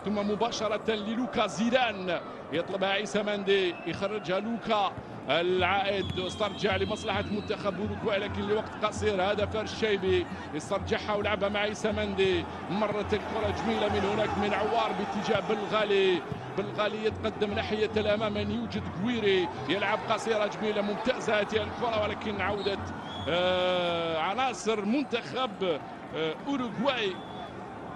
ثم مباشرة للوكا زيدان، يطلبها عيسى مندي، يخرجها لوكا، العائد استرجع لمصلحة منتخب أوروغواي لكن لوقت قصير. هذا فارس الشيبي يسترجعها ولعبها مع عيسى مندي، مرت الكرة جميلة من هناك من عوار باتجاه بلغالي، بلغالي يتقدم ناحية الأمام أن يوجد كويري، يلعب قصيرة جميلة ممتازة هذه الكرة، ولكن عودة عناصر منتخب أوروغواي.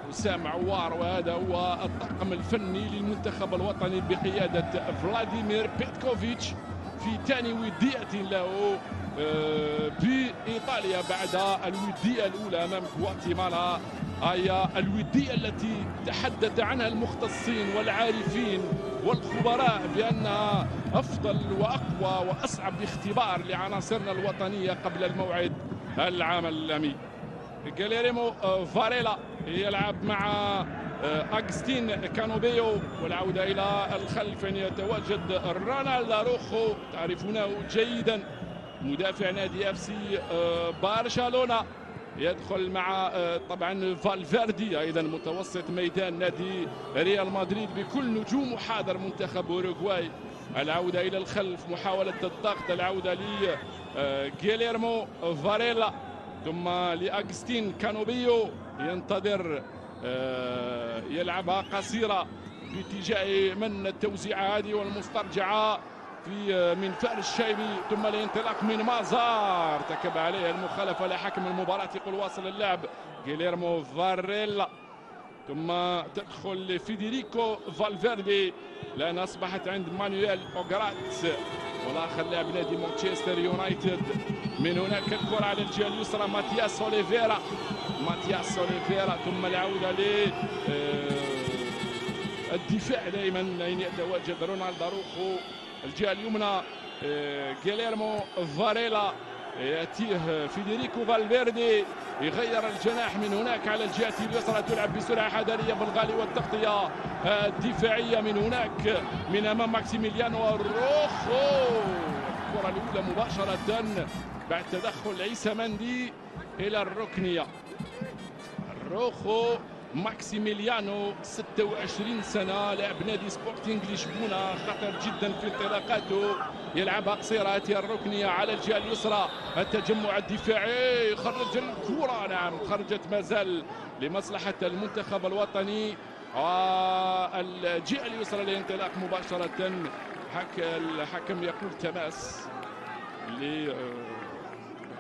وسام عوار، وهذا هو الطاقم الفني للمنتخب الوطني بقيادة فلاديمير بيتكوفيتش في ثاني ودية له بإيطاليا بعد الودية الأولى أمام غواتيمالا. هي الودية التي تحدث عنها المختصين والعارفين والخبراء بأنها أفضل وأقوى وأصعب اختبار لعناصرنا الوطنية قبل الموعد العام الأمي. جيليرمو فاريلا يلعب مع أغسطين كانوبيو، والعودة إلى الخلف يتواجد رونالد أروخو، تعرفونه جيدا، مدافع نادي اف سي برشلونة، يدخل مع طبعا فالفيردي ايضا متوسط ميدان نادي ريال مدريد بكل نجوم حاضر منتخب اوروغواي. العودة إلى الخلف، محاولة الضغط، العودة لجيليرمو فاريلا ثم لأغسطين كانوبيو، ينتظر يلعبها قصيرة باتجاه من التوزيعة هذه والمسترجعة في من فارس الشيبي، ثم الانطلاق من مازار، ارتكب عليه المخالفة لحكم المباراة يقول واصل اللعب جيليرمو فاريلا، ثم تدخل لفيديريكو فالفيردي لأن أصبحت عند مانويل أوغرات والآخر لاعب نادي مانشستر يونايتد. من هناك الكرة على الجهة اليسرى ماتياس أوليفيرا، ماتياس أوليفيرا، ثم العودة للدفاع دائما أين يتواجد رونالد أروخو، الجهة اليمنى جيليرمو فاريلا، يأتيه فيديريكو فالفيردي يغير الجناح من هناك على الجهة اليسرى، تلعب بسرعة حذرية بالغالي والتغطية الدفاعية من هناك من أمام ماكسيميليانو روخو. الكرة الأولى مباشرة بعد تدخل عيسى مندي إلى الركنية. روخو ماكسيميليانو 26 سنة، لاعب نادي سبورتينغ لشبونة، خطر جدا في انطلاقاته، يلعبها قصيرة هذه الركنية على الجهة اليسرى، التجمع الدفاعي، خرج الكرة، نعم خرجت مازال لمصلحة المنتخب الوطني. الجهة اليسرى للانطلاق مباشرة، الحكم يقول تماس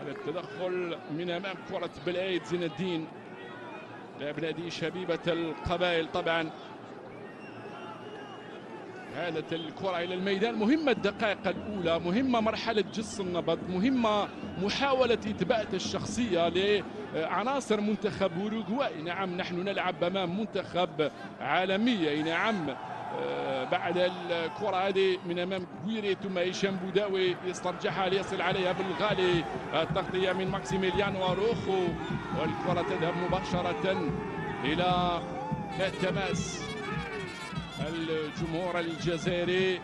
على التدخل من أمام كرة بالعيد زين الدين لاعب نادي شبيبة القبائل. طبعا هذه الكرة إلى الميدان، مهمة الدقائق الأولى، مهمة مرحلة جس النبض، مهمة محاولة إثبات الشخصية لعناصر منتخب أوروغواي. نعم نحن نلعب أمام منتخب عالمي، نعم بعد الكرة هذه من أمام كويري ثم هشام بوداوي يسترجعها ليصل عليها بالغالي، التغطية من ماكسيميليانو أروخو، والكرة تذهب مباشرة إلى التماس. الجمهور الجزائري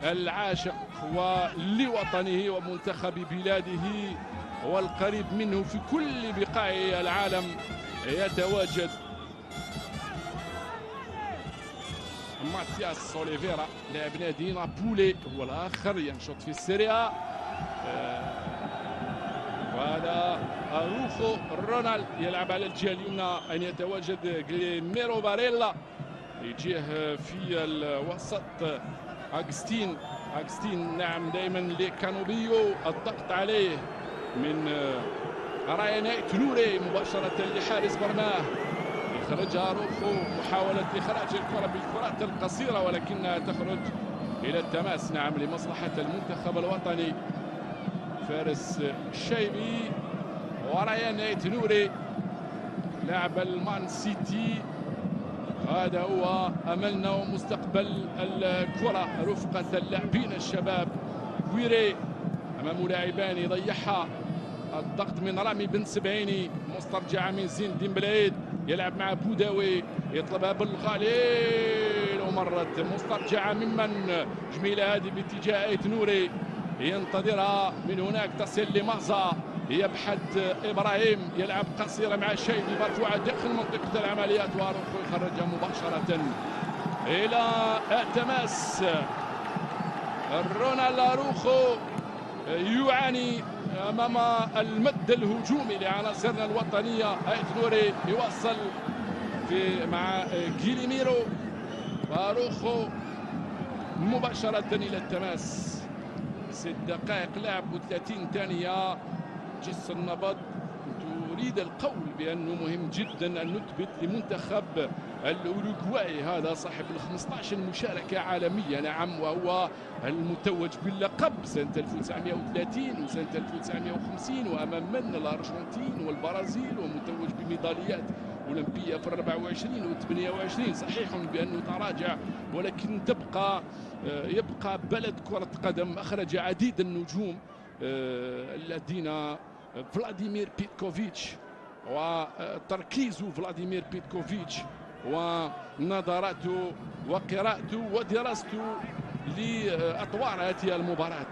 العاشق ولوطنه ومنتخب بلاده والقريب منه في كل بقاع العالم يتواجد. ماتياس أوليفيرا لاعب نادي نابولي هو الآخر ينشط في السيريا، وهذا أروخو. رونالد يلعب على الجهة اليمنى أن يتواجد جليميرو باريلا، يجيه في الوسط أغسطين نعم دائما لكانوبيو، الضغط عليه من رايان تنوري مباشرة لحارس مرماه، يخرجها روخو، محاولة إخراج الكرة بالكرات القصيرة ولكنها تخرج إلى التماس، نعم لمصلحة المنتخب الوطني. فارس الشيبي ورايان تنوري لاعب المان سيتي، هذا هو أملنا ومستقبل الكرة رفقة اللاعبين الشباب. كويري أمام لاعبان يضيعها، الضغط من رامي بن سبعيني، مسترجعة من زين الدين بلعيد، يلعب مع بوداوي يطلبها بالخليل ومرت مسترجعة ممن جميلة هذه باتجاه ايت نوري، ينتظرها من هناك تصل لمازا، يبحث إبراهيم، يلعب قصيرة مع الشيبي مرفوعة داخل منطقة العمليات، واروخو يخرجها مباشرة إلى تماس. رونالد اروخو يعاني امام المد الهجومي لعناصرنا الوطنيه. ايت نوري يوصل مع جيليميرو، واروخو مباشره الى التماس. 6 دقائق لعب و30 ثانيه. جس النبض تريد القول بانه مهم جدا ان نثبت لمنتخب الاوروغواي، هذا صاحب ال 15 مشاركه عالميه، نعم، وهو المتوج باللقب سنه 1930 وسنه 1950، وامام من الارجنتين والبرازيل، ومتوج بميداليات اولمبيه في 24 و 28. صحيح بانه تراجع، ولكن يبقى بلد كره قدم اخرج عديد النجوم الذين فلاديمير بيتكوفيتش، وتركيز فلاديمير بيتكوفيتش ونظراته وقراءته ودراسته لأطوار هذه المباراة.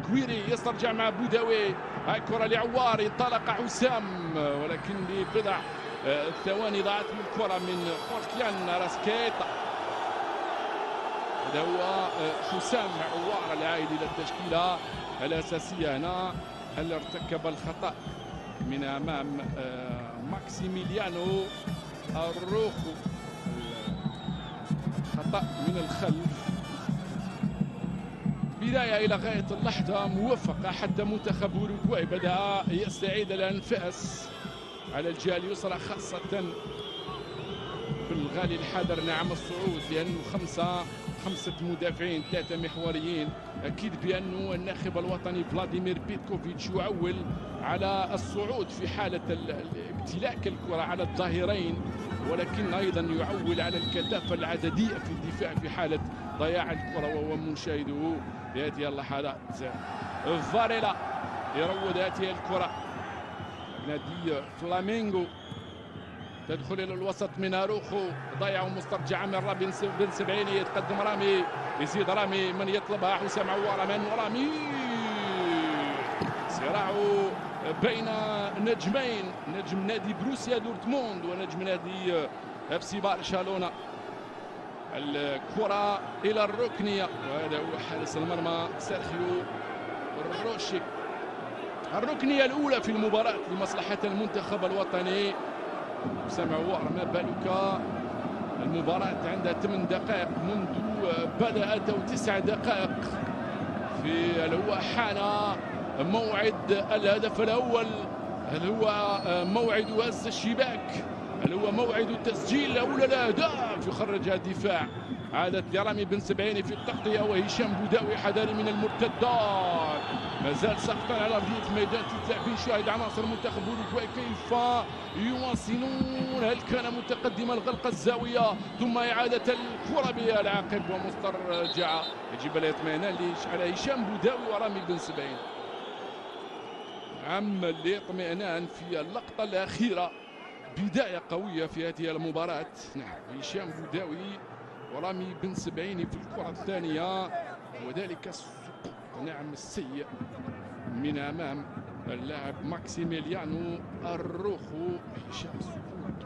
كويري يسترجع مع بوداوي، هاي كرة لعوار، انطلق حسام ولكن لبضع ثواني ضاعت الكرة من فورتيان راسكيتا. هذا هو حسام عوار العائد إلى التشكيلة الأساسية هنا. هل ارتكب الخطأ من أمام ماكسيميليانو اروخو؟ خطأ من الخلف. بداية إلى غاية اللحظة موفقة، حتى منتخب أوروغواي بدأ يستعيد الأنفاس على الجهة اليسرى، خاصة في الغالي الحذر، نعم، الصعود، لأنه خمسة مدافعين، 3 محوريين. أكيد بأنه الناخب الوطني فلاديمير بيتكوفيتش يعول على الصعود في حالة امتلاك الكرة على الظهيرين، ولكن أيضا يعول على الكثافة العددية في الدفاع في حالة ضياع الكرة، وهو منشاهده في هذه اللحظات. فاريلا يروض هذه الكرة، نادي فلامينغو تدخل الى الوسط من اروخو، ضيع مسترجعه من رامي بن سبعيني، يتقدم رامي، يزيد رامي، من يطلبها حسام عوار، من رامي، صراع بين نجمين، نجم نادي بروسيا دورتموند ونجم نادي اف سي برشلونه. الكره الى الركنيه، وهذا هو حارس المرمى سيرخيو روشي. الركنيه الاولى في المباراه لمصلحه المنتخب الوطني. حسام عوار، ما بالك المباراة عندها 8 دقائق منذ بدأت، أو 9 دقائق في اللي هو حان موعد الهدف الأول، اللي هو موعد هز الشباك، اللي هو موعد تسجيل أول الأهداف. يخرجها الدفاع، عادت لرامي بن سبعيني في التغطية، وهشام بوداوي حذاري من المرتدات، ما زال ساقطا على ارضيه الميدان. تتلعب شاهد عناصر منتخب اوروغواي كيف يواصلون. هل كان متقدما غلق الزاويه ثم اعاده الكره بالعاقب ومسترجعه، يجب الاطمئنان على هشام بوداوي ورامي بن سبعين. نعم، الاطمئنان في اللقطه الاخيره، بدايه قويه في هذه المباراه. نعم، هشام بوداوي ورامي بن سبعيني في الكره الثانيه، وذلك السقوط، نعم، السيء من امام اللاعب ماكسيميليانو اروخو. هشام السقوط،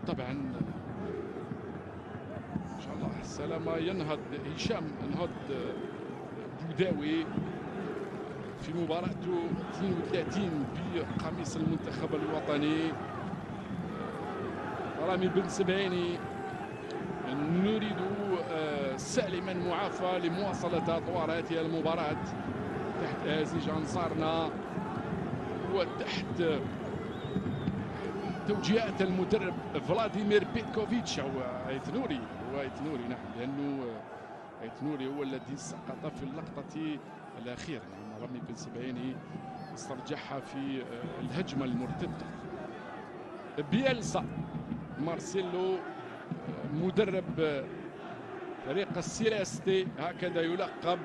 وطبعا ان شاء الله السلامه. ينهض هشام، ينهض بوداوي في مباراته 32 بقميص المنتخب الوطني. رامي بن سبعيني نريد سالما معافى لمواصلة أطوار هذه المباراة تحت أزيج أنصارنا وتحت توجيهات المدرب فلاديمير بيتكوفيتش أو ايتنوري. نعم، لأنه ايتنوري هو الذي سقط في اللقطة الأخيرة. نعم، رامي بن سبعيني استرجعها في الهجمة المرتدة. بيلسا مارسيلو مدرب فريق السيليستي، هكذا يلقب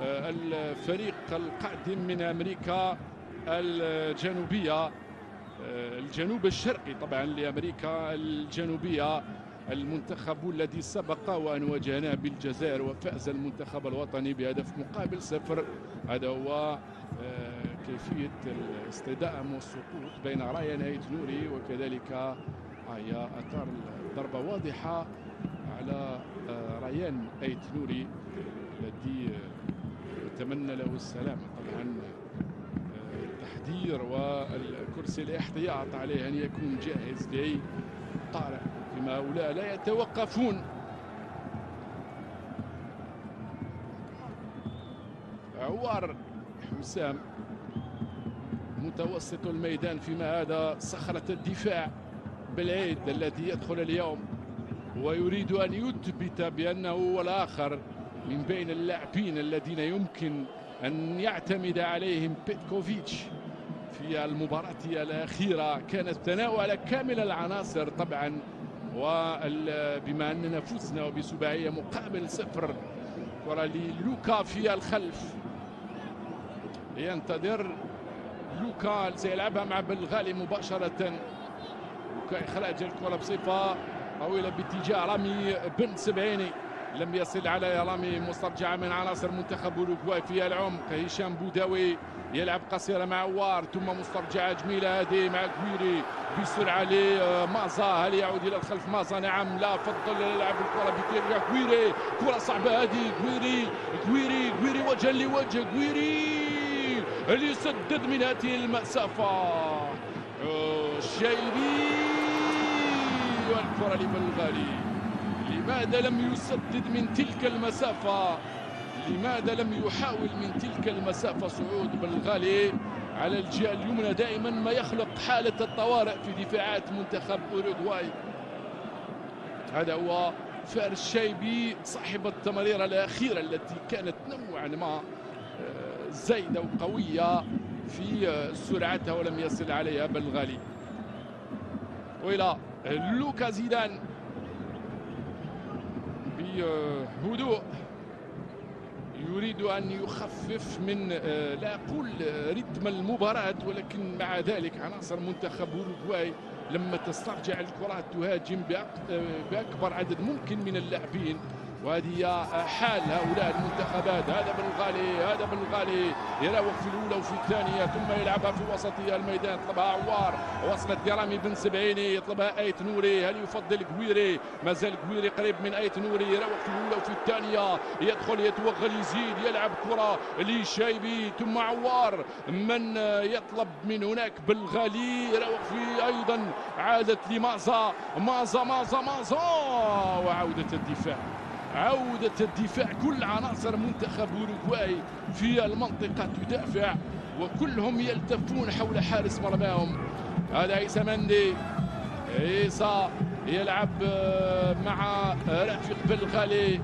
الفريق القادم من امريكا الجنوبيه، الجنوب الشرقي طبعا لامريكا الجنوبيه. المنتخب الذي سبق وان واجهناه بالجزائر وفاز المنتخب الوطني بهدف مقابل 0. هذا هو كيفية الاصطدام والسقوط بين رايان أيت نوري وكذلك هي أثار ضربة واضحة على رايان أيت نوري الذي نتمنى له السلامة. طبعا التحذير والكرسي الاحتياط عليه أن يكون جاهز لأي طارئ، كما هؤلاء لا يتوقفون. عوار حسام متوسط الميدان، فيما هذا صخرة الدفاع بالعيد الذي يدخل اليوم ويريد أن يثبت بأنه هو الآخر من بين اللاعبين الذين يمكن أن يعتمد عليهم بيتكوفيتش. في المباراة الأخيرة كانت تناول كامل العناصر طبعا، وبما أننا فزنا وبسباعية مقابل 0. كرة للوكا في الخلف، ينتظر لوكا سيلعبها مع بلغالي مباشرة. لوكا إخراج الكرة بصفة طويلة باتجاه رامي بن سبعيني، لم يصل على رامي، مسترجعة من عناصر منتخب أوروغواي في العمق. هشام بوداوي يلعب قصيرة مع عوار، ثم مسترجعة جميلة هذه مع كويري بسرعة لمازا. هل يعود إلى الخلف مازا؟ نعم. لا، فضل يلعب الكرة بكيريا كويري. كرة صعبة هذه، كويري وجها لوجه، كويري اللي يسدد من هذه المسافة. الشايبي والكرة لبلغالي. لماذا لم يسدد من تلك المسافة؟ لماذا لم يحاول من تلك المسافة صعود بلغالي على الجهة اليمنى؟ دائما ما يخلق حالة الطوارئ في دفاعات منتخب أوروغواي. هذا هو فارس الشايبي صاحب التمريرة الأخيرة التي كانت نوعا ما زايدة وقوية في سرعتها ولم يصل عليها بلغالي. وإلى لوكا زيدان بهدوء يريد أن يخفف من لا أقول رتم المباراة، ولكن مع ذلك عناصر منتخب أوروغواي لما تسترجع الكرات تهاجم بأكبر عدد ممكن من اللاعبين، وهذه حال هؤلاء المنتخبات. هذا بلغالي يراوغ في الأولى وفي الثانية، ثم يلعبها في وسطية الميدان، يطلبها عوار، وصلت لرامي بن سبعيني، يطلبها أيت نوري. هل يفضل كويري؟ ما زال كويري قريب من أيت نوري، يراوغ في الأولى وفي الثانية، يدخل يتوغل يزيد، يلعب كرة لشايبي ثم عوار، من يطلب من هناك بلغالي، يراوغ في أيضا عادت لمازا، وعودة الدفاع. كل عناصر منتخب أوروغواي في المنطقة تدافع، وكلهم يلتفون حول حارس مرماهم. هذا عيسى مندي، عيسى يلعب مع رافق بلغالي،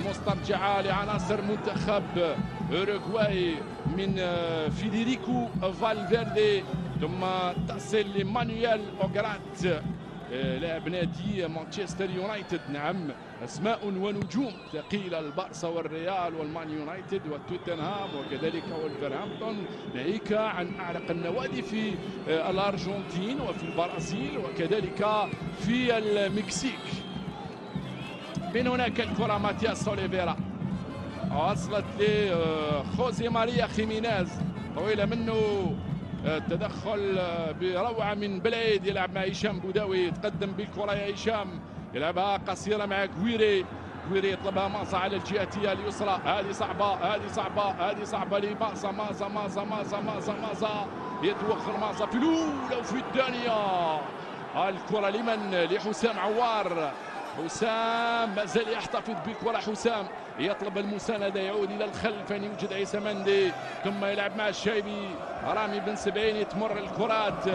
مسترجعة لعناصر منتخب أوروغواي من فيديريكو فالفيردي، ثم تصل لمانويل أوغرات لاعب نادي مانشستر يونايتد. نعم، أسماء ونجوم ثقيلة، البارسا والريال والمان يونايتد وتوتنهام وكذلك ولفرهامبتون، ناهيك عن أعرق النوادي في الأرجنتين وفي البرازيل وكذلك في المكسيك. من هناك الكرة ماتياس أوليفيرا، وصلت لخوزي ماريا خيمينيز، طويلة منه، التدخل بروعة من بلعيد، يلعب مع هشام بوداوي، يتقدم بالكرة يا هشام، يلعبها قصيرة مع كويري يطلبها مازا على الجهة اليسرى. هذه صعبة لمازا، يتوخر مازا في الأولى وفي الثانية. الكرة لمن؟ لحسام عوار. حسام ما زال يحتفظ بالكرة، حسام يطلب المساندة، يعود إلى الخلف أن يوجد عيسى مندي، ثم يلعب مع الشايبي. رامي بن سبعيني، تمر الكرات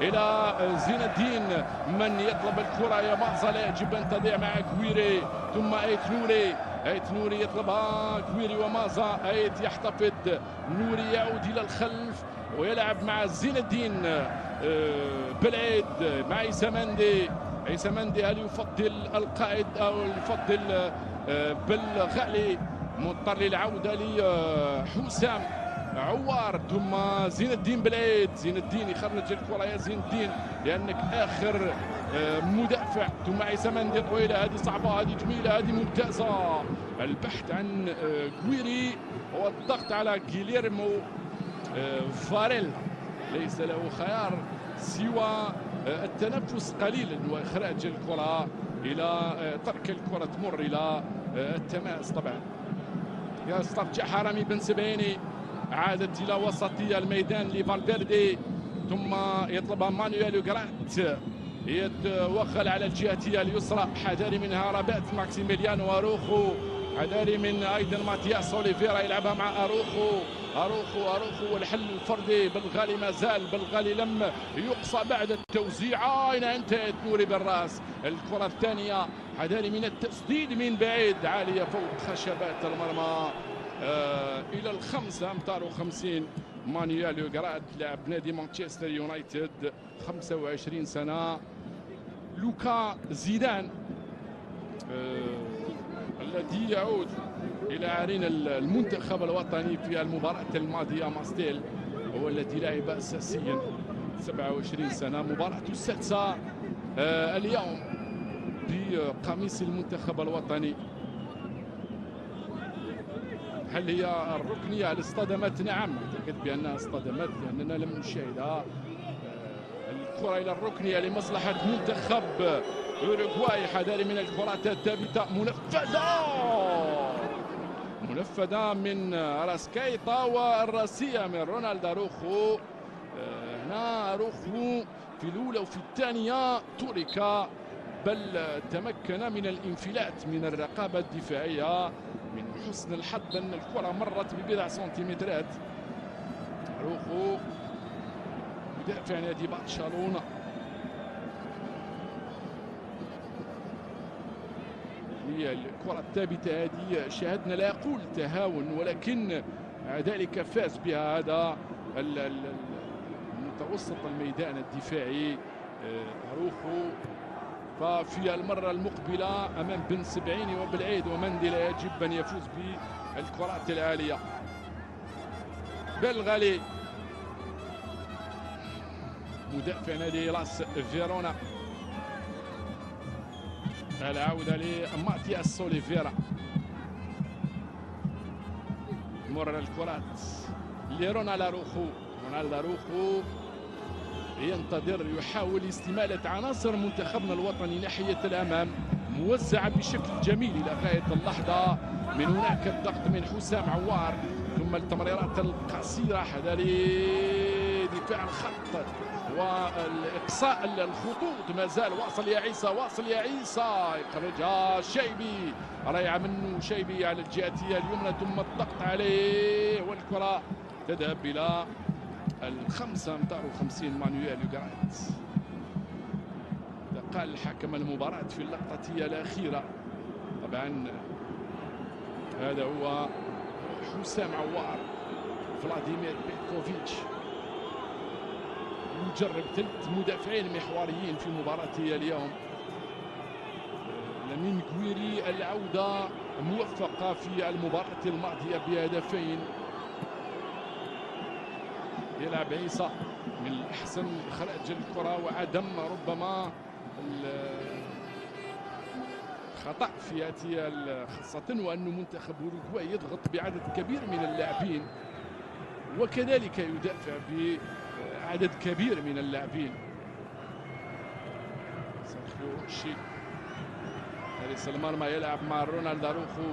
إلى زين الدين، من يطلب الكرة يا مازا، لا يجب أن تضيع مع كويري، ثم أيت نوري يطلبها كويري ومازا، أيت يحتفظ، نوري يعود إلى الخلف ويلعب مع زين الدين بالعيد مع عيسى مندي. هل يفضل القائد أو يفضل بلغالي؟ مضطر للعودة لحسام عوار، ثم زين الدين بالعيد. زين الدين يخرج الكرة يا زين الدين لأنك آخر مدافع، ثم عيسى مندي طويلة، هذه صعبة، هذه جميلة، هذه ممتازة. البحث عن كويري والضغط على غيليرمو فاريلا ليس له خيار سوى التنفس قليلا واخراج الكره الى ترك الكره تمر الى التماس. طبعا يسترجع حرامي بن سبيني، عادت الى وسطيه الميدان لفالفيردي، ثم يطلبها مانويل يوغرات، يتوغل على الجهه اليسرى، حذاري من هربات ماكسيميليانو اروخو، حذاري من ايضا ماتياس اوليفيرا، يلعبها مع اروخو والحل الفردي. بالغالي ما زال، بالغالي لم يقصى بعد التوزيع. اين انتهت نوري بالراس الكره الثانيه، حذاري من التسديد من بعيد عاليه فوق خشبات المرمى الى الخمسة امتار و50. مانويل يوغرات لاعب نادي مانشستر يونايتد 25 سنه. لوكا زيدان الذي يعود إلى عرين المنتخب الوطني في المباراة الماضية ماستيل، هو الذي لعب أساسيا 27 سنة. مباراة السادسة اليوم بقميص المنتخب الوطني. هل هي الركنية؟ هل اصطدمت؟ نعم، أعتقد بأنها اصطدمت لأننا لم نشاهدها. الكرة إلى الركنية لمصلحة منتخب أوروغواي، حذاري من الكرات الثابتة، منفذة من راسكايطا والراسية من رونالد أروخو. هنا أروخو في الأولى وفي الثانية ترك، بل تمكن من الانفلات من الرقابة الدفاعية. من حسن الحظ أن الكرة مرت ببضع سنتيمترات. أروخو مدافع نادي برشلونة، هي الكرة الثابتة هذه شاهدنا لا أقول تهاون، ولكن ذلك فاز بها هذا متوسط الميدان الدفاعي أروخو. ففي المرة المقبلة أمام بن سبعيني وبالعيد ومندي يجب أن يفوز بالكرات العالية. بالغالي مدافع نادي لاس فيرونا، العودة لماتياس اوليفيرا، مرر الكرات لرونالد أروخو ينتظر، يحاول استمالة عناصر منتخبنا الوطني ناحية الأمام، موزعة بشكل جميل إلى غاية اللحظة. من هناك الضغط من حسام عوار، ثم التمريرات القصيرة، حذاري دفاع الخط والاقصاء الخطوط، ما زال واصل يا عيسى، يخرجها شيبي، رائعه منه شيبي على الجهه اليمنى، ثم الضغط عليه والكره تذهب الى الخمسة امتار و50. مانويل يوغرات قال حكم المباراة في اللقطة الأخيرة. طبعا هذا هو حسام عوار. فلاديمير بيتكوفيتش يجرب 3 مدافعين محوريين في مباراة اليوم. لامين كويري العودة موفقة في المباراة الماضية بهدفين. يلعب عيسى من الأحسن إخراج الكرة وعدم ربما الخطأ في هذه، خاصة وأن منتخب أوروغواي يضغط بعدد كبير من اللاعبين وكذلك يدافع بعدد كبير من اللاعبين. سيرخيو شي حارس المرمى يلعب مع رونالد أروخو،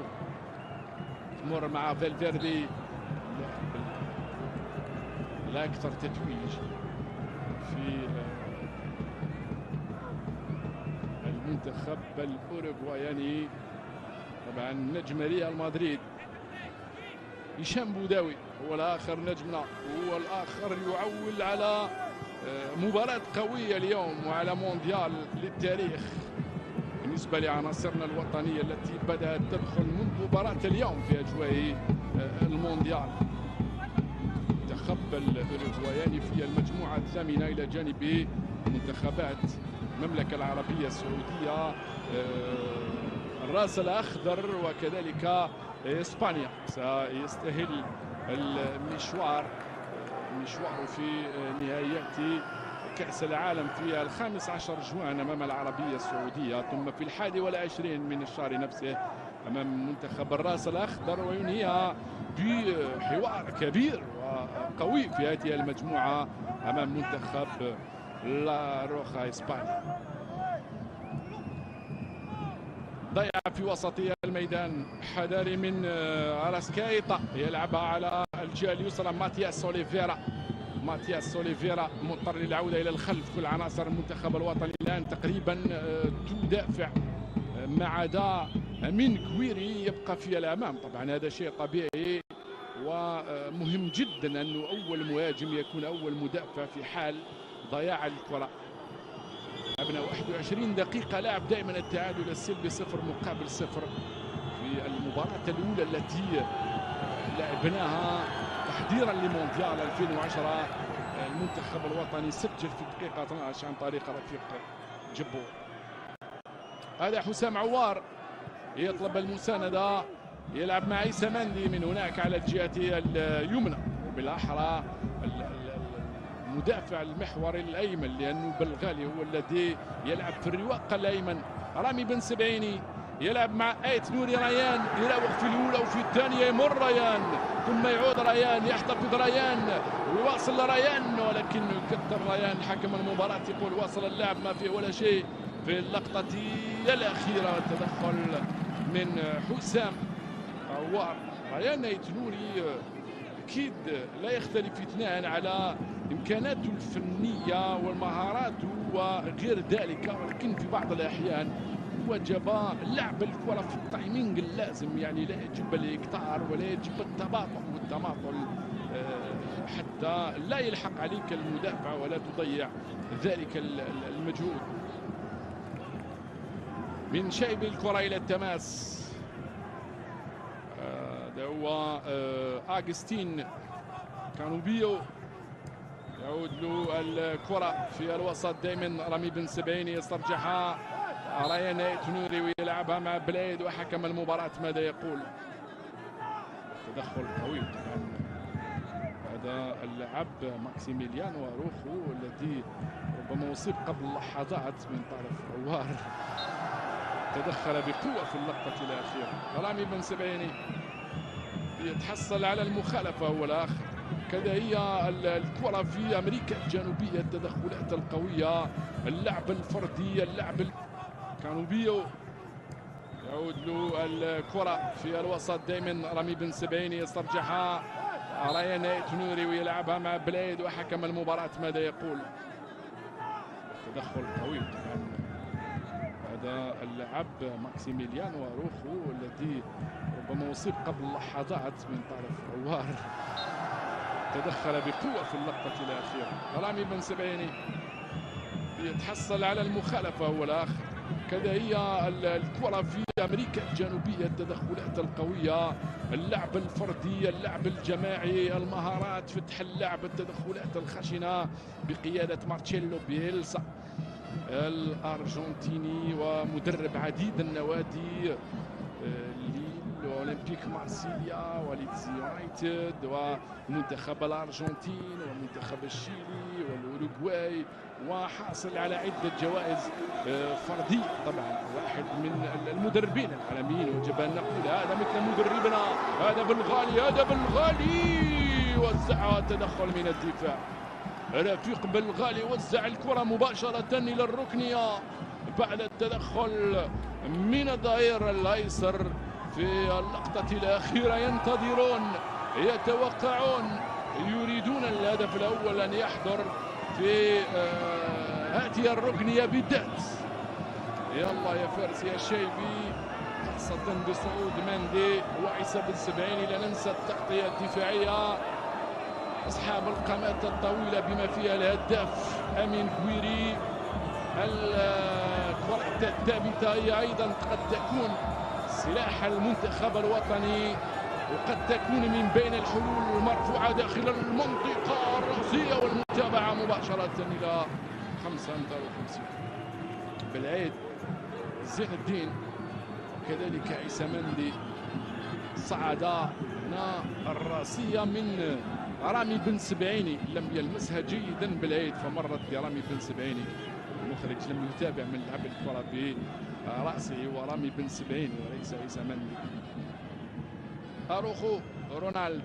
تمر مع فالفيردي الأكثر تتويج في المنتخب الأوروغواياني. طبعا نجم ريال مدريد هشام بوداوي هو الآخر نجمنا، هو الآخر يعول على مباراة قوية اليوم وعلى مونديال للتاريخ بالنسبة لعناصرنا الوطنية التي بدأت تدخل منذ مباراة اليوم في أجواء المونديال. المنتخب الأوروغواياني في المجموعة الثامنة إلى جانب منتخبات المملكة العربية السعودية، الراس الأخضر وكذلك إسبانيا. سيستهل مشواره في نهائيات كأس العالم في 15 جوان أمام العربية السعودية، ثم في 21 من الشهر نفسه امام منتخب الراس الاخضر، وينهيها بحوار كبير وقوي في هذه المجموعه امام منتخب لا روخا اسبانيا. ضيع في وسط الميدان، حذاري من اراسكايتا، يلعبها على الجهه اليسرى ماتياس اوليفيرا مضطر للعوده الى الخلف. كل عناصر المنتخب الوطني الان تقريبا تدافع ما عدا امين كويري يبقى في الامام. طبعا هذا شيء طبيعي ومهم جدا انه اول مهاجم يكون اول مدافع في حال ضياع الكره. لعبنا 21 دقيقة، لعب دائما التعادل السلبي 0-0 في المباراة الأولى التي لعبناها تحضيرا لمونديال 2010. المنتخب الوطني سجل في الدقيقة 12 عن طريق رفيق جبور. هذا حسام عوار يطلب المساندة، يلعب مع عيسى مندي من هناك على الجهة اليمنى، وبالأحرى المدافع المحوري الايمن لانه بلغالي هو الذي يلعب في الرواق الايمن. رامي بن سبعيني يلعب مع ايت نوري ريان، يراوغ في الاولى وفي الثانيه، يمر ريان ثم يعود ريان، يحتفظ ريان ويواصل ريان، ولكن يكثر ريان. حكم المباراه يقول واصل اللعب ما فيه ولا شيء في اللقطه الاخيره. التدخل من حسام عوار. ريان ايت نوري اكيد لا يختلف اثنان على امكاناته الفنيه والمهارات وغير ذلك، ولكن في بعض الاحيان وجب لعب الكره في التايمينج اللازم، يعني لا يجب الاكتار ولا يجب التباطؤ والتماطل حتى لا يلحق عليك المدافع ولا تضيع ذلك المجهود. من شايب الكره الى التماس، هذا هو اغسطين كانوبيو، يعود له الكرة في الوسط دائما. رامي بن سبعيني يسترجعها، ريان ايت نوري ويلعبها مع بلايد، وحكم المباراة ماذا يقول؟ تدخل قوي طبعا. هذا اللاعب ماكسيميليانو اروخو الذي ربما أصيب قبل لحظات من طرف عوار، تدخل بقوة في اللقطة الأخيرة. رامي بن سبعيني يتحصل على المخالفة هو الآخر. كذا هي الكرة في أمريكا الجنوبية، التدخلات القوية، اللعب الفردي، اللعب كانوبيو، يعود له الكرة في الوسط دائما. رامي بن سبعيني يسترجعها، ريان ايت نوري ويلعبها مع بلايد، وحكم المباراة ماذا يقول؟ تدخل قوي طبعا. هذا اللاعب ماكسيميليانو اروخو الذي ربما أصيب قبل لحظات من طرف عوار، تدخل بقوة في اللقطة الأخيرة. رامي بن سبعيني يتحصل على المخالفة هو الآخر. كذا هي الكرة في أمريكا الجنوبية، التدخلات القوية، اللعب الفردي، اللعب الجماعي، المهارات، فتح اللعب، التدخلات الخشنة بقيادة مارتشيلو بيلسا الأرجنتيني ومدرب عديد النوادي، اولمبيك مارسيليا وليدز يونايتد ومنتخب الارجنتين ومنتخب الشيلي والاوروغواي، وحاصل على عده جوائز فرديه. طبعا واحد من المدربين العالميين، وجب ان نقول هذا مثل مدربنا، هذا بالغالي وزعها. تدخل من الدفاع، رفيق بالغالي وزع الكره مباشره الى الركنيه بعد التدخل من الظهير الايسر في اللقطة الأخيرة. ينتظرون، يتوقعون، يريدون الهدف الأول أن يحضر في هذه الركنية بالذات. يلا يا فارس يا شيبي، خاصة بصعود مندي وعيسى بن سبعيني. لا ننسى التغطية الدفاعية، أصحاب القامات الطويلة بما فيها الهداف أمين كويري. الكرة الثابتة هي أيضا قد تكون سلاح المنتخب الوطني، وقد تكون من بين الحلول المرفوعة داخل المنطقة الرأسية، والمتابعة مباشرة إلى 55 بالعيد زين الدين وكذلك عيسى مندي. صعد هنا الرأسية من رامي بن سبعيني، لم يلمسها جيدا بالعيد فمرت برامي بن سبعيني. المخرج لم يتابع من لعب الكرة رأسه ورامي بن سبعين وليس عيسى مندي. أروخو رونالد.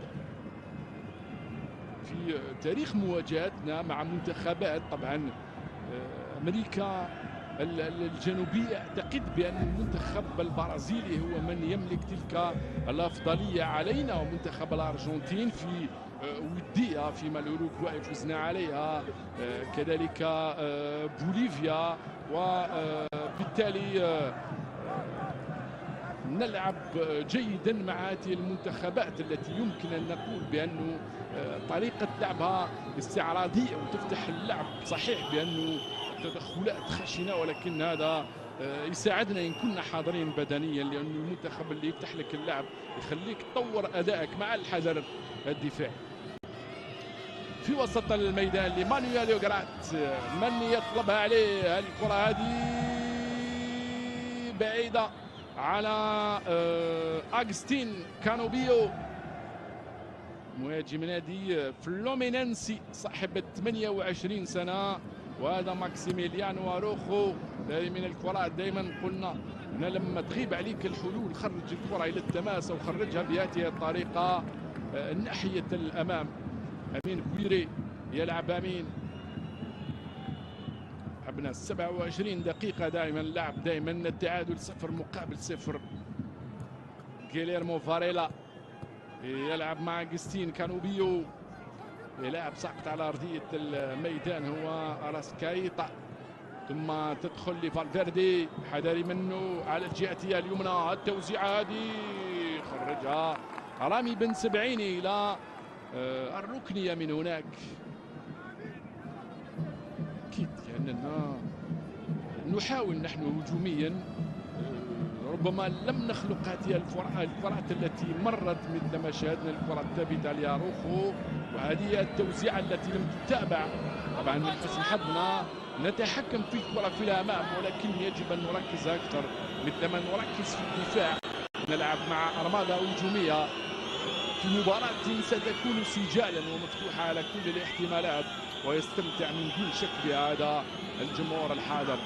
في تاريخ مواجهاتنا مع منتخبات طبعا أمريكا الجنوبية، أعتقد بأن المنتخب البرازيلي هو من يملك تلك الأفضلية علينا، ومنتخب الأرجنتين في ودية فيما الأوروغواي فزنا عليها، كذلك بوليفيا، وبالتالي نلعب جيدا مع هذه المنتخبات التي يمكن أن نقول بأنه طريقة لعبها استعراضية وتفتح اللعب، صحيح بأنه تدخلات خشنة، ولكن هذا يساعدنا إن كنا حاضرين بدنيا، لأنه المنتخب اللي يفتح لك اللعب يخليك تطور أدائك مع الحذر الدفاعي. في وسط الميدان لمانويل يوغرات، من يطلبها عليه الكرة هذه بعيدة على أغسطين كانوبيو، مهاجم نادي فلومينينسي صاحب 28 سنة. وهذا ماكسيميليانو أروخو. من الكرات دائما قلنا أن لما تغيب عليك الحلول خرج الكرة إلى التماس أو خرجها بهذه الطريقة ناحية الأمام. أمين كويري يلعب أمين، لعبنا 27 دقيقة دائما اللعب، دائما التعادل 0-0. غيليرمو فاريلا يلعب مع أغسطين كانوبيو، يلعب ساقط على أرضية الميدان هو أراسكايطا، ثم تدخل لفالفيردي، حذري منه على الجهة اليمنى، التوزيعة هذه خرجها رامي بن سبعيني إلى الركنية من هناك. أكيد لأننا نحاول نحن هجوميا، ربما لم نخلق هذه الكرات التي مرت مثل ما شاهدنا الكرة الثابتة لأروخو، وهذه التوزيعة التي لم تتابع. طبعا من حسن حظنا نتحكم في الكرة في الأمام، ولكن يجب أن نركز أكثر، مثل ما نركز في الدفاع. نلعب مع أرمادة هجومية في مباراة ستكون سجالا ومفتوحة على كل الاحتمالات، ويستمتع من دون شك بهذا الجمهور الحاضر.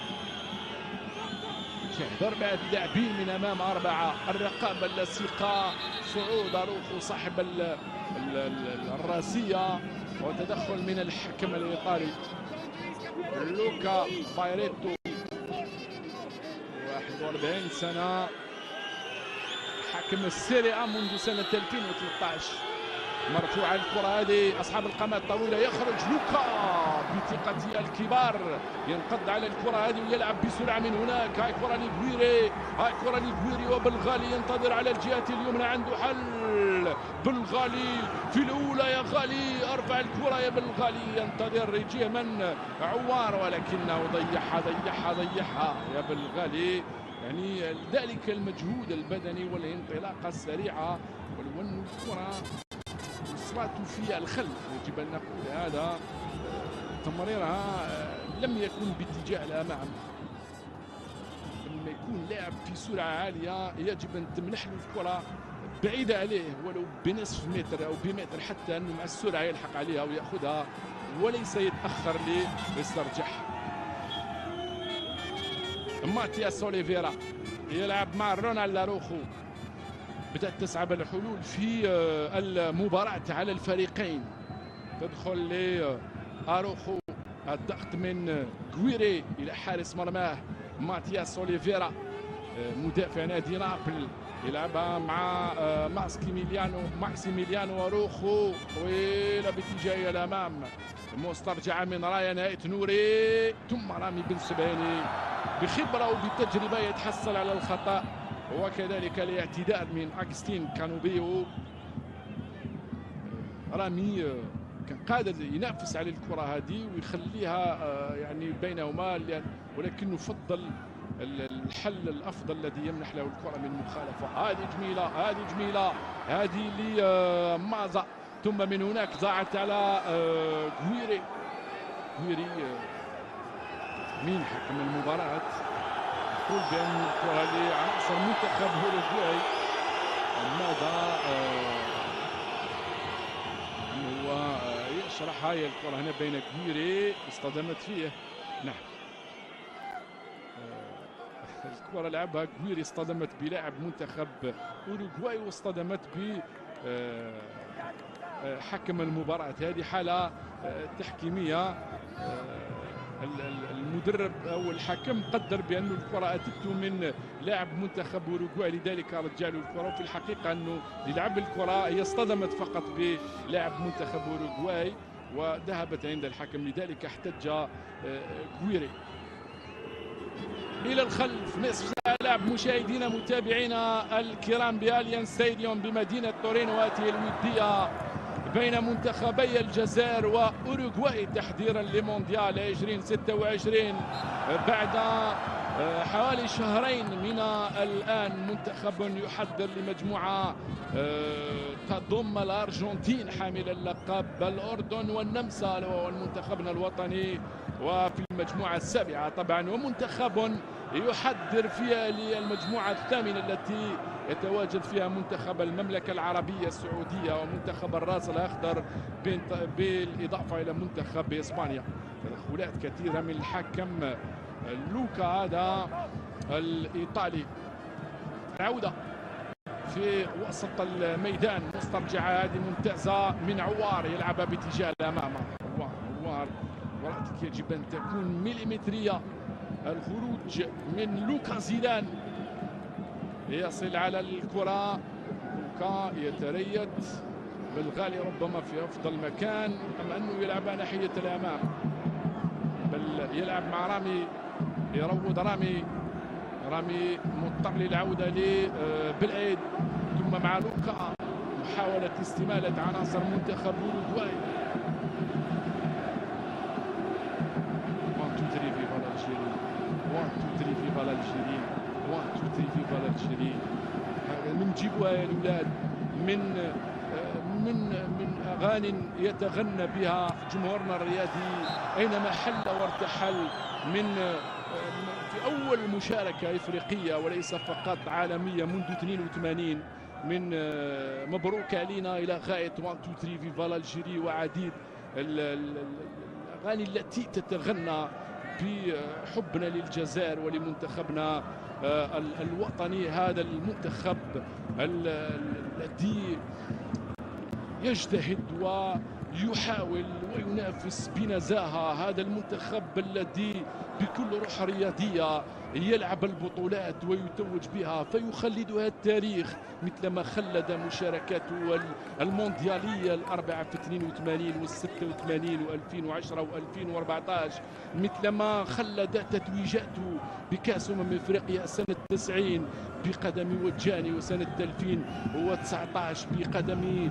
ضربة لاعبين من امام اربعه، الرقابه اللصيقه، صعود اروخو صاحب الراسيه، وتدخل من الحكم الايطالي لوكا بايريتو 41 سنه، حكم السيري A منذ سنه 2013. مرفوعه الكره هذه، اصحاب القامات الطويله، يخرج لوكا بثقته الكبار، ينقض على الكره هذه ويلعب بسرعه من هناك. هاي كره لغويري، هاي كره لغويري، وبالغالي ينتظر على الجهه اليمنى، عنده حل. بالغالي في الاولى، يا غالي ارفع الكره يا بالغالي، ينتظر يجيه من عوار، ولكنه ضيعها يا بالغالي. يعني ذلك المجهود البدني والانطلاقه السريعه، ولو ان الكره وصلت في الخلف، يجب ان نقول هذا تمريرها لم يكن باتجاه الامام. لما يكون لاعب في سرعه عاليه يجب ان تمنح له الكره بعيده عليه ولو بنصف متر او بمتر، حتى انه مع السرعه يلحق عليها وياخذها وليس يتاخر ليسترجعها. ماتياس اوليفيرا يلعب مع رونالد اروخو. بدأت تسعب الحلول في المباراة على الفريقين. تدخل لأروخو، الضغط من غويري إلى حارس مرماه ماتياس اوليفيرا مدافع نادي نابل، يلعبها مع ماكسيميليانو اروخو، طويلة باتجاه الأمام، مسترجعة من رايان هايت نوري، ثم رامي بن سبعيني بخبرة وبتجربة يتحصل على الخطأ، وكذلك الاعتداء من أغسطين كانوبيو. رامي كان قادر ينافس على الكرة هذه ويخليها يعني بينهما، ولكنه فضل الحل الأفضل الذي يمنح له الكرة من مخالفة. هذه جميلة، هذه لمازا، ثم من هناك ضاعت على غويري. مين حكم المباراة يقول بأن الكرة لعناصر منتخب أوروغواي، ماذا هو يشرح. هاي الكرة هنا بين غويري اصطدمت فيه. نعم كرة لعبها كويري اصطدمت بلاعب منتخب أوروغواي واصطدمت ب حكم المباراة. هذه حالة تحكيمية. المدرب او الحكم قدر بأن الكرة اتته من لاعب منتخب أوروغواي، لذلك رجع له الكرة، وفي الحقيقة انه للعب الكرة هي اصطدمت فقط بلاعب منتخب أوروغواي وذهبت عند الحكم، لذلك احتج كويري. الى الخلف نصف ساعة لعب مشاهدينا متابعينا الكرام بأليانز ستاديوم بمدينة تورينو. هذه الودية بين منتخبي الجزائر وأوروغواي تحضيرا لمونديال 2026 بعد حوالي شهرين من الآن. منتخب يحضر لمجموعة تضم الأرجنتين حامل اللقب، الأردن والنمسا والمنتخبنا الوطني، وفي المجموعة السابعة طبعا، ومنتخب يحضر فيها للمجموعة الثامنة التي يتواجد فيها منتخب المملكة العربية السعودية ومنتخب الراس الأخضر بالإضافة إلى منتخب إسبانيا. تدخلات كثيرة من الحكم لوكا هذا الإيطالي. العودة في وسط الميدان، مسترجعة هذه ممتازة من عوار يلعبها باتجاه الأمام. عوار ورأتك يجب أن تكون مليمترية. الخروج من لوكا زيدان يصل على الكرة، لوكا يتريد بالغالي ربما في أفضل مكان أم أنه يلعبها ناحية الأمام، بل يلعب مع رامي، يروض رامي مضطر للعودة لبالعيد، ثم مع لوكا محاولة استمالة عناصر منتخب أوروغواي. 1 2 3 فيفا الجزائر، 1 2 3 فيفا الجزائر، 1 2 3 فيفا الجزائر. نجيبوها يا الاولاد من اغاني يتغنى بها جمهورنا الرياضي اينما حل وارتحل، في اول مشاركه افريقيه وليس فقط عالميه منذ 82. من مبروك علينا الى غايه 1 2 3 فيفا الجزائر، وعديد الاغاني التي تتغنى بحبنا للجزائر ولمنتخبنا الوطني. هذا المنتخب الذي يجتهد ويحاول وينافس بنزاهة، هذا المنتخب الذي بكل روح رياضية يلعب البطولات ويتوج بها فيخلدها التاريخ، مثلما خلد مشاركاته المونديالية الأربعة في 82 وال86 و2010 و2014، مثلما خلد تتويجاته بكأس أفريقيا سنة 90 بقدم وجاني، وسنة 2019 بقدم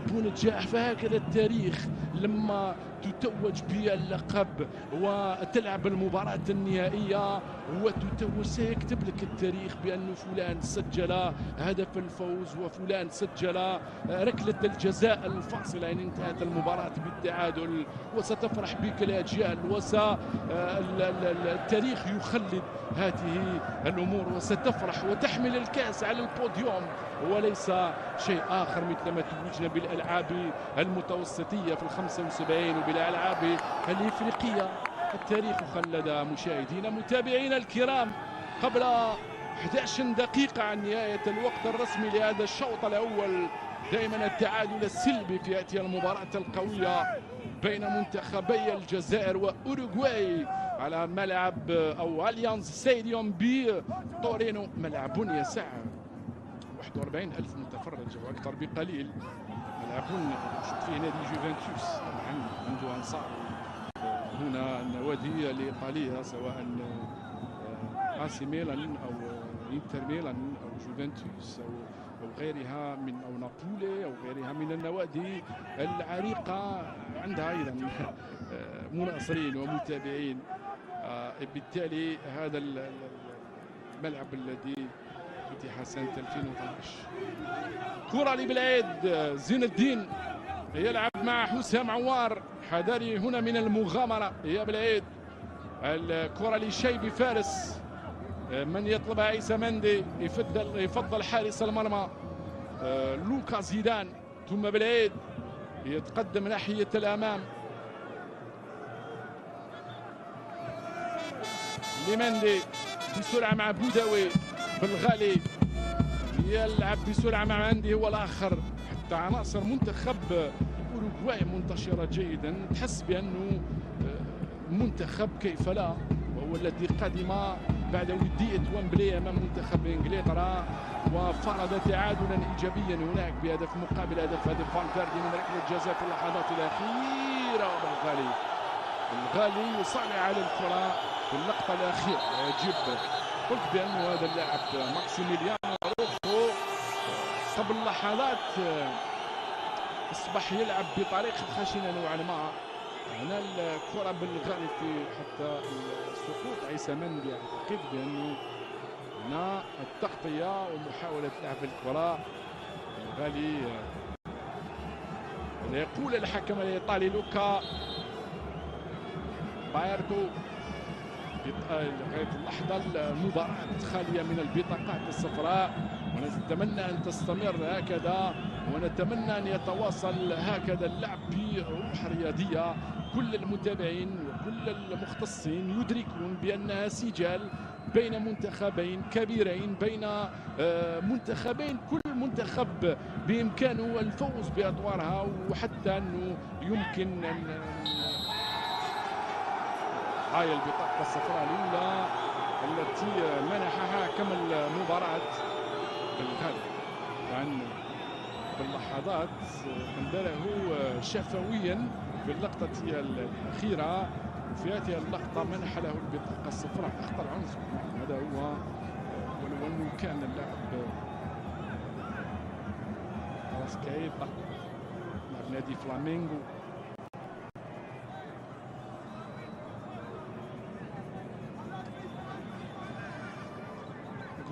بونجاح. فهكذا التاريخ لما تتوج باللقب وتلعب المباراة النهائية وتتوج سيكتب لك التاريخ بأن فلان سجل هدف الفوز وفلان سجل ركلة الجزاء الفاصلة، يعني انتهت المباراة بالتعادل، وستفرح بك الأجيال التاريخ يخلد هذه الأمور، وستفرح وتحمل الكأس على البوديوم وليس شيء آخر، مثلما توجنا بالألعاب المتوسطية في 75 وبالألعاب الإفريقية. التاريخ خلد مشاهدينا متابعينا الكرام قبل 11 دقيقة عن نهاية الوقت الرسمي لهذا الشوط الأول. دائما التعادل السلبي في هذه المباراة القوية بين منتخبي الجزائر وأوروغواي على ملعب أو أليانز ستاديوم بتورينو. ملعب يسع 41,000 متفرج وأكثر بقليل. ملعب شفت فيه نادي جوفنتوس طبعا عنده أنصار هنا، النوادي الإيطالية سواء AC ميلان أو إنتر ميلان أو جوفنتوس أو غيرها من أو نابولي أو غيرها من النوادي العريقة عندها أيضا مناصرين ومتابعين. بالتالي هذا الملعب الذي فتح سنة 2012. كرة لبالعيد، زين الدين يلعب مع حسام عوار، حذري هنا من المغامرة يا بالعيد. الكرة لشيبي فارس، من يطلبها عيسى مندي، يفضل حارس المرمى لوكا زيدان، ثم بالعيد يتقدم ناحية الأمام لمندي، بسرعه مع بوداوي. بالغالي يلعب بسرعه مع عندي هو الاخر. حتى عناصر منتخب اوروغواي منتشره جيدا، تحس بانه منتخب كيف لا، وهو الذي قدم بعد ودية ومبلي امام منتخب انجلترا وفرض تعادلا ايجابيا هناك بهدف مقابل هدف فالفيردي من ركله جزاء في اللحظات الاخيره. وبالغالي يصارع على الكره في اللقطه الاخيره يجب. قلت بانه هذا اللاعب ماكسيميليانو اروخو قبل لحظات اصبح يلعب بطريقه خشنه نوعا ما. هنا الكره بالغالي في حتى سقوط عيسى مندي، اعتقد بانه هنا التغطيه ومحاوله لعب الكره بالغالي. يقول الحكم الايطالي لوكا بايرتو لغايه اللحظه المباراه خاليه من البطاقات الصفراء، ونتمنى ان تستمر هكذا، ونتمنى ان يتواصل هكذا اللعب بروح رياضيه. كل المتابعين وكل المختصين يدركون بانها سجال بين منتخبين كبيرين، بين منتخبين كل منتخب بامكانه الفوز بادوارها، وحتى انه يمكن ان هاي البطاقة الصفراء الأولى التي منحها حكم المباراة بالغالب. طبعا باللحظات انذره شفويا في اللقطة الأخيرة، وفي هذه اللقطة منح له البطاقة الصفراء. أخطر عنصر هذا هو، ولو أنه كان اللاعب راسكايبا لاعب نادي فلامينغو.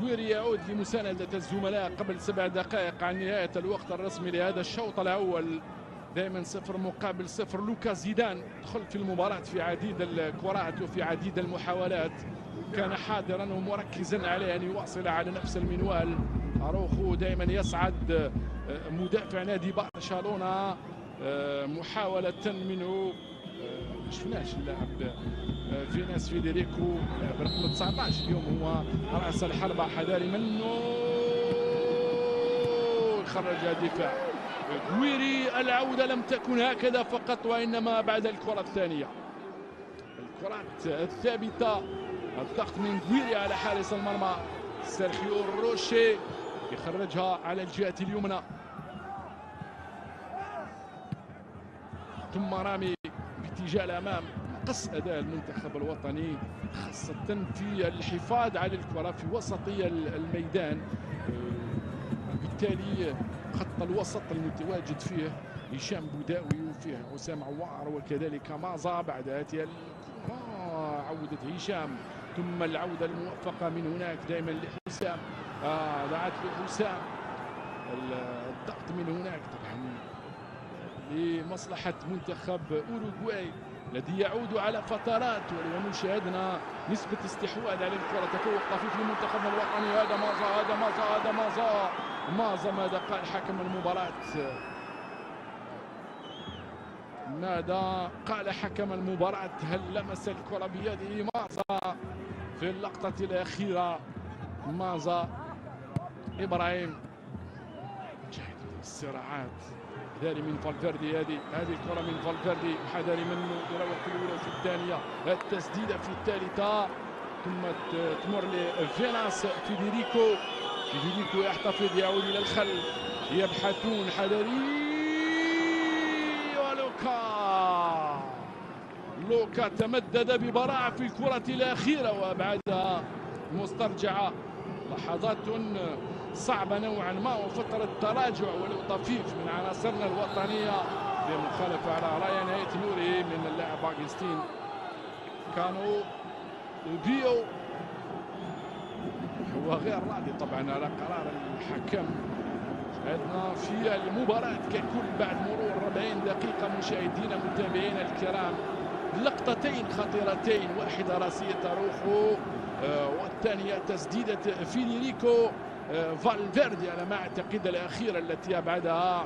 غويري يعود لمساندة الزملاء قبل 7 دقائق عن نهاية الوقت الرسمي لهذا الشوط الأول. دائما 0-0. لوكا زيدان دخل في المباراة في عديد الكرات وفي عديد المحاولات، كان حاضرا ومركزا على أن يواصل على نفس المنوال. أروخو دائما يصعد، مدافع نادي برشلونة، محاولة منه شفناش اللاعب فيناس فيدريكو برقم 19 اليوم هو رأس الحربة، حذاري منه خرج الدفاع. غويري العودة لم تكن هكذا فقط، وإنما بعد الكرة الثانية، الكرات الثابتة، الضغط من غويري على حارس المرمى سيرخيو روشي يخرجها على الجهة اليمنى، ثم رامي باتجاه الأمام. قص أداء المنتخب الوطني خاصة في الحفاظ على الكرة في وسطي الميدان، بالتالي خط الوسط المتواجد فيه هشام بوداوي وفيه حسام عوار وكذلك مازا. بعد هذه الكرة عودة هشام، ثم العودة الموفقة من هناك دائما لحسام، دعت لحسام الضغط من هناك طبعا لمصلحة منتخب أوروغواي الذي يعود على فترات، ولو شاهدنا نسبة استحواذ على الكرة، تفوق طفيف لمنتخبنا الوطني. هذا مازا ماذا قال حكم المباراة؟ ماذا قال حكم المباراة؟ هل لمس الكرة بيده مازا في اللقطة الأخيرة؟ مازا إبراهيم جاهد الصراعات، حذاري من فالفيردي. هذه الكرة من فالفيردي، حذاري منه يروح في الأولى وفي الثانية، التسديدة في الثالثة، ثم تمر لفيناس فيدريكو يحتفظ، يعود إلى الخلف، يبحثون، حذاري، لوكا تمدد ببراعة في الكرة الأخيرة وبعدها مسترجعة. لحظات صعبة نوعا ما وفترة تراجع ولو طفيف من عناصرنا الوطنية بمخالفة على رأي نهاية نوري من اللاعب باغستين. كانوا بيو هو غير راضي طبعا على قرار الحكم. شاهدنا في المباراة ككل بعد مرور 40 دقيقة مشاهدينا متابعينا الكرام لقطتين خطيرتين، واحدة راسية أروخو والثانية تسديدة فيدريكو فالفيردي على ما اعتقد الأخيرة التي أبعدها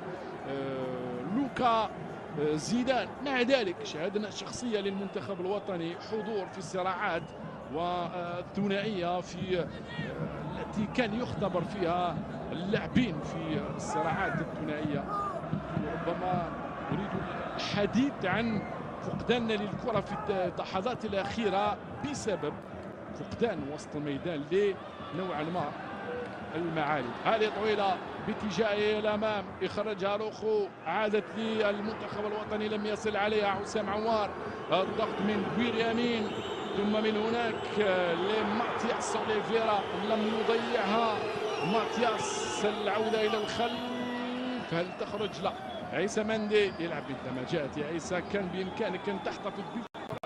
لوكا زيدان. مع ذلك شاهدنا شخصية للمنتخب الوطني، حضور في الصراعات والثنائيه في التي كان يختبر فيها اللاعبين في الصراعات الثنائيه. ربما نريد الحديث عن فقداننا للكره في اللحظات الاخيره بسبب فقدان وسط الميدان لنوعا ما المعالي. هذه طويله باتجاهه الامام، يخرجها روخو، عادت للمنتخب الوطني، لم يصل عليها حسام عوار. الضغط من بوير يمين، ثم من هناك لماتياس اوليفيرا، لم يضيعها ماتياس. العوده الى الخلف، هل تخرج؟ لا. عيسى مندي يلعب بالدمجات. يا عيسى كان بامكانك ان تحتفظ بالكره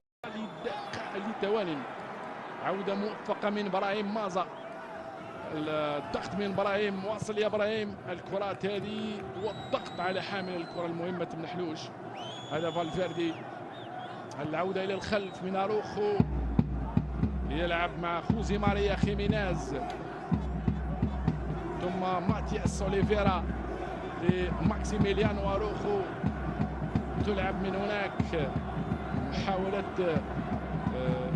لثوان. عوده موفقه من ابراهيم مازا، الضغط من ابراهيم، واصل يا ابراهيم الكرات هذه والضغط على حامل الكره المهمه من حلوش. هذا فالفيردي. العوده الى الخلف من اروخو، يلعب مع خوزي ماريا خيمينيز، ثم ماتياس اوليفيرا لماكسيميليانو اروخو. تلعب من هناك محاوله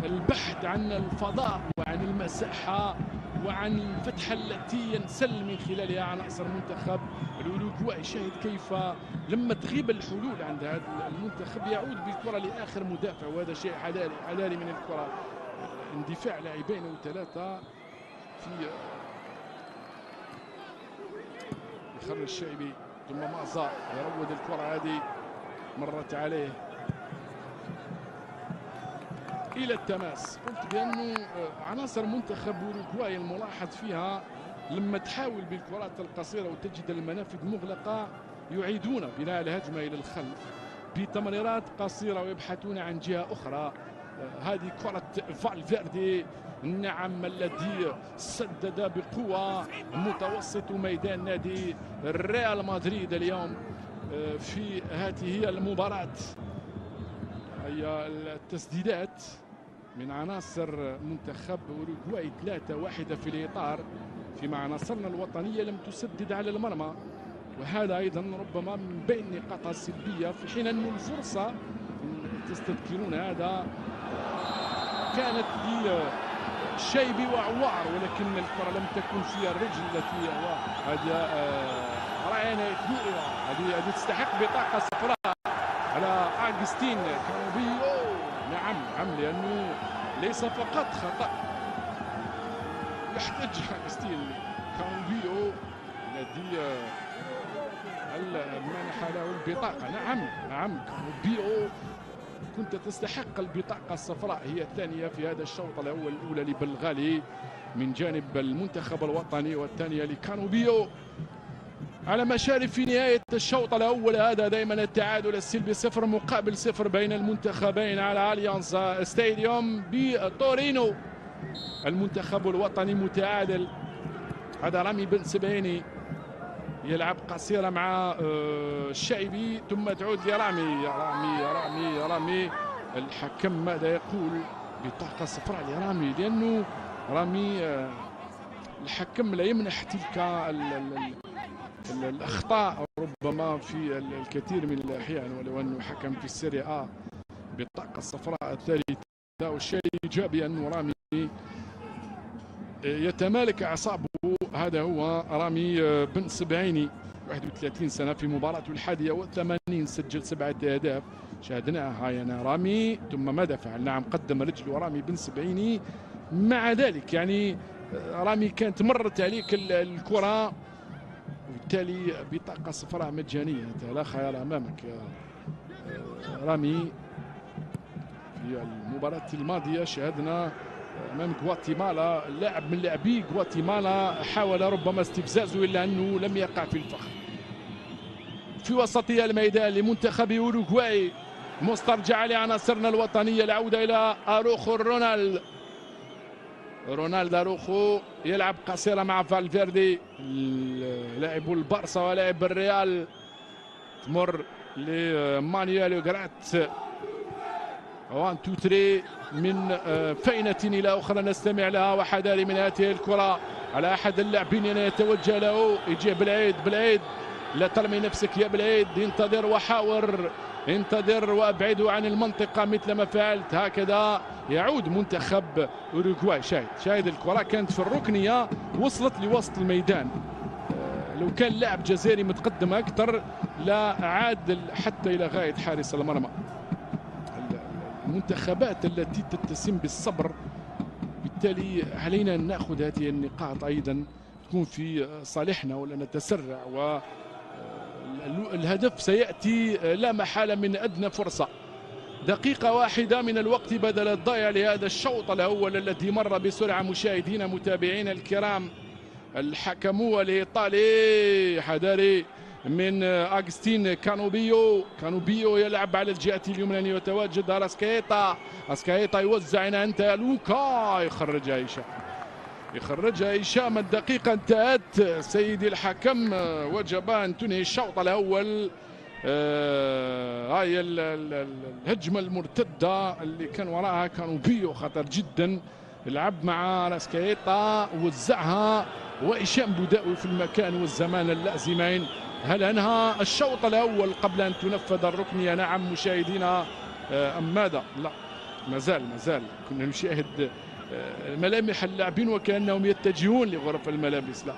البحث عن الفضاء وعن المساحه وعن الفتحة التي ينسل من خلالها عناصر منتخب الأوروغواي. شاهد كيف لما تغيب الحلول عند هذا المنتخب يعود بالكرة لآخر مدافع، وهذا شيء حذاري من الكرة. اندفاع لاعبين وثلاثة في يخرج الشعبي، ثم مازا يروض الكرة هذه، مرت عليه إلى التماس. قلت بأنه عناصر منتخب أوروغواي الملاحظ فيها لما تحاول بالكرات القصيرة وتجد المنافذ مغلقة يعيدون بناء الهجمة إلى الخلف بتمريرات قصيرة ويبحثون عن جهة أخرى. هذه كرة فالفيردي، نعم، الذي سدد بقوة متوسط ميدان نادي ريال مدريد اليوم في هذه المباراة. هي التسديدات من عناصر منتخب أوروغواي 3-1 في الإطار، فيما عناصرنا الوطنية لم تسدد على المرمى، وهذا أيضا ربما من بين نقاطها السلبية، في حين أن الفرصة تستذكرون هذا كانت لشيبي وعوار، ولكن الكرة لم تكن فيها الرجل التي هذه رأينا هذه تستحق بطاقة صفراء على أغسطين كانوبيو. نعم، لأنه ليس فقط خطأ، يحتج أغسطين كانوبيو الذي منح له البطاقة. نعم كانوبيو، كنت تستحق البطاقة الصفراء، هي الثانية في هذا الشوط الأول، الأولى لبلغالي من جانب المنتخب الوطني والثانية لكانوبيو على مشارف في نهاية الشوط الأول. هذا دائما التعادل السلبي 0-0 بين المنتخبين على أليانز ستاديوم بتورينو. المنتخب الوطني متعادل. هذا رامي بن سبعيني يلعب قصيرة مع الشايبي، ثم تعود لرامي. يا رامي الحكم ماذا يقول؟ بطاقة صفراء لرامي، لأنه رامي الحكم لا يمنح تلك الأخطاء ربما في الكثير من الأحيان، ولو أنه حكم في السيريا A بالطاقة الصفراء الثالثة. والشيء الإيجابي أنه رامي يتمالك أعصابه. هذا هو رامي بن سبعيني، 31 سنة، في مباراته 81 سجل 7 أهداف شاهدناها. يعني رامي ثم ماذا فعل؟ نعم، قدم رجله رامي بن سبعيني. مع ذلك يعني رامي كانت مرت عليك الكرة، وبالتالي بطاقة صفراء مجانية. انت لا خيال أمامك يا رامي. في المباراة الماضية شاهدنا أمام غواتيمالا لاعب من لاعبي غواتيمالا حاول ربما استفزازه، إلا أنه لم يقع في الفخ. في وسطية الميدان لمنتخب أوروغواي، مسترجع لعناصرنا الوطنية، العودة إلى أروخو. رونالد أروخو يلعب قصيرة مع فالفيردي، لاعب البارسا ولاعب الريال. تمر لمانويل جرات. 1 2 3 من فينة إلى أخرى نستمع لها، وحذاري من هذه الكرة على أحد اللاعبين يتوجه له، يجي بالعيد. لا ترمي نفسك يا بالعيد، انتظر وحاور انتظر وابعده عن المنطقة مثل ما فعلت. هكذا يعود منتخب أوروغواي. شاهد الكرة كانت في الركنية وصلت لوسط الميدان. لو كان لاعب جزائري متقدم أكثر لا عاد حتى إلى غاية حارس المرمى. المنتخبات التي تتسم بالصبر، بالتالي علينا أن نأخذ هذه النقاط أيضا تكون في صالحنا ولا نتسرع، والهدف سيأتي لا محالة من أدنى فرصة. دقيقة واحدة من الوقت بدل الضائع لهذا الشوط الأول الذي مر بسرعة. مشاهدينا متابعينا الكرام، الحكم هو الإيطالي حذاري من أغسطين كانوبيو يلعب على الجهة اليمنى، يتواجد أسكايتا يوزع هنا أنت يا لوكا، يخرجها هشام. الدقيقة انتهت سيدي الحكم، وجب أن تنهي الشوط الأول. هاي الهجمة المرتدة اللي كان وراءها كانوبيو خطر جدا، لعب مع راسكايتا وزعها، وهشام بوداوي في المكان والزمان اللازمين. هل انهى الشوط الاول قبل ان تنفذ الركنيه؟ نعم مشاهدينا، ام ماذا؟ لا، ما زال كنا نشاهد ملامح اللاعبين وكانهم يتجهون لغرف الملابس. لا،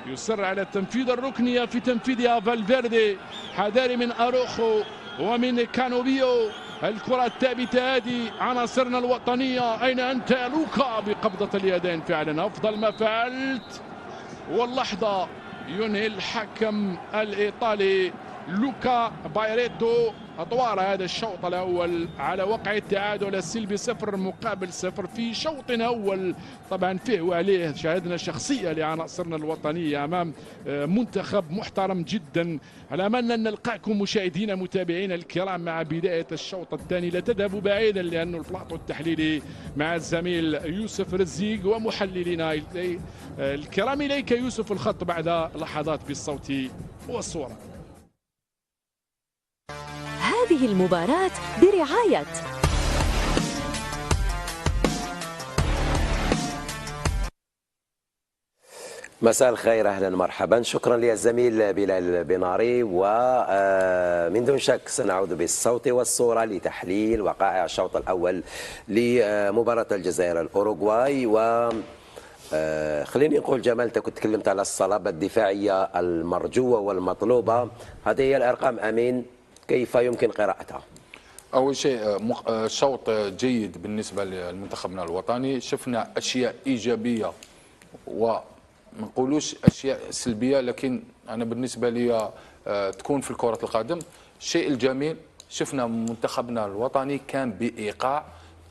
يصر على تنفيذ الركنيه، في تنفيذها فالفيردي، حذاري من اروخو ومن كانوبيو. الكرة الثابتة هذه عناصرنا الوطنية، أين أنت يا لوكا؟ بقبضة اليدين فعلا أفضل ما فعلت. واللحظة ينهي الحكم الإيطالي لوكا بايريتو أطوار هذا الشوط الأول على وقع التعادل السلبي 0-0 في شوط أول. طبعا فيه وعليه شاهدنا شخصية لعناصرنا الوطنية أمام منتخب محترم جدا. على أملنا أن نلقاكم مشاهدينا متابعينا الكرام مع بداية الشوط الثاني. لا تذهبوا بعيدا لأنه البلاطو التحليلي مع الزميل يوسف رزيق ومحللنا الكرام. إليك يوسف الخط بعد لحظات بالصوت والصورة. هذه المباراة برعاية مساء الخير، اهلا مرحبا. شكرا للزميل بلال بناري، ومن دون شك سنعود بالصوت والصوره لتحليل وقائع الشوط الاول لمباراه الجزائر الاوروغواي. و خليني نقول جمال، انت كنت تكلمت على الصلابه الدفاعيه المرجوه والمطلوبه، هذه هي الارقام امين، كيف يمكن قراءتها؟ أول شيء شوط جيد بالنسبة لمنتخبنا الوطني، شفنا أشياء إيجابية وما نقولوش أشياء سلبية، لكن أنا بالنسبة لي تكون في كرة القدم. الشيء الجميل شفنا منتخبنا الوطني كان بإيقاع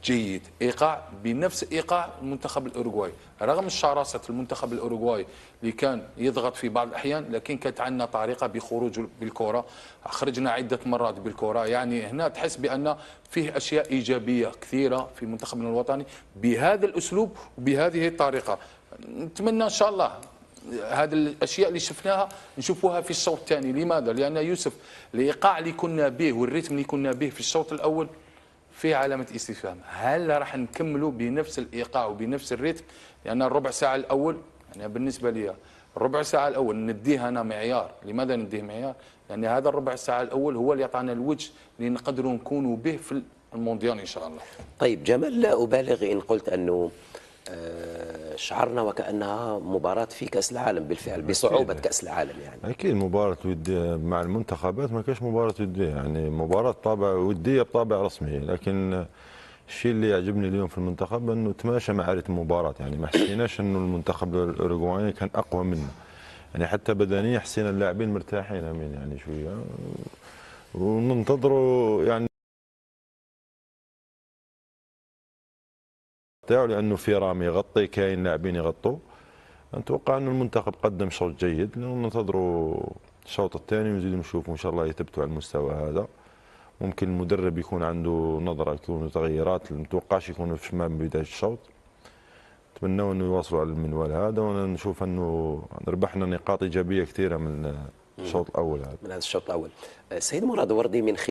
جيد، إيقاع بنفس إيقاع المنتخب الأوروغواي، رغم شراسة المنتخب الأوروغواي اللي كان يضغط في بعض الأحيان، لكن كانت عندنا طريقة بخروج بالكرة، خرجنا عدة مرات بالكرة. يعني هنا تحس بأن فيه أشياء إيجابية كثيرة في منتخبنا الوطني بهذا الأسلوب وبهذه الطريقة. نتمنى إن شاء الله هذه الاشياء اللي شفناها نشوفوها في الشوط الثاني. لماذا؟ لان يوسف الايقاع اللي كنا به والريتم اللي كنا به في الشوط الاول في علامه استفهام، هل راح نكملوا بنفس الايقاع وبنفس الريتم؟ لان الربع ساعه الاول، يعني بالنسبه لي الربع ساعه الاول نديه انا معيار. لماذا نديه معيار؟ لان هذا الربع ساعه الاول هو اللي يعطينا الوجه اللي نقدروا نكونوا به في المونديال ان شاء الله. طيب جمال، لا ابالغ ان قلت انه شعرنا وكأنها مباراة في كأس العالم بالفعل، بصعوبة كأس العالم. يعني أكيد مباراة ودية مع المنتخبات، ما كانش مباراة ودية، يعني مباراة طابع ودية بطابع رسمي. لكن الشيء اللي يعجبني اليوم في المنتخب أنه تماشى مع رتم المباراة، يعني ما حسيناش أنه المنتخب الأوروغواي كان أقوى منا، يعني حتى بدنيا حسينا اللاعبين مرتاحين أمين يعني شوية، وننتظروا يعني لانه في رامي يغطي، كاين لاعبين يغطوا. نتوقع انه المنتخب قدم شوط جيد، ننتظروا الشوط الثاني ونزيدوا نشوفوا ان شاء الله يثبتوا على المستوى هذا. ممكن المدرب يكون عنده نظره، يكونوا تغييرات، ما نتوقعش يكونوا في شمال بدايه الشوط. نتمنوا انه يواصلوا على المنوال هذا، ونشوف انه ربحنا نقاط ايجابيه كثيره من الشوط الاول هذا. من هذا الشوط الاول. سيد مراد وردي، من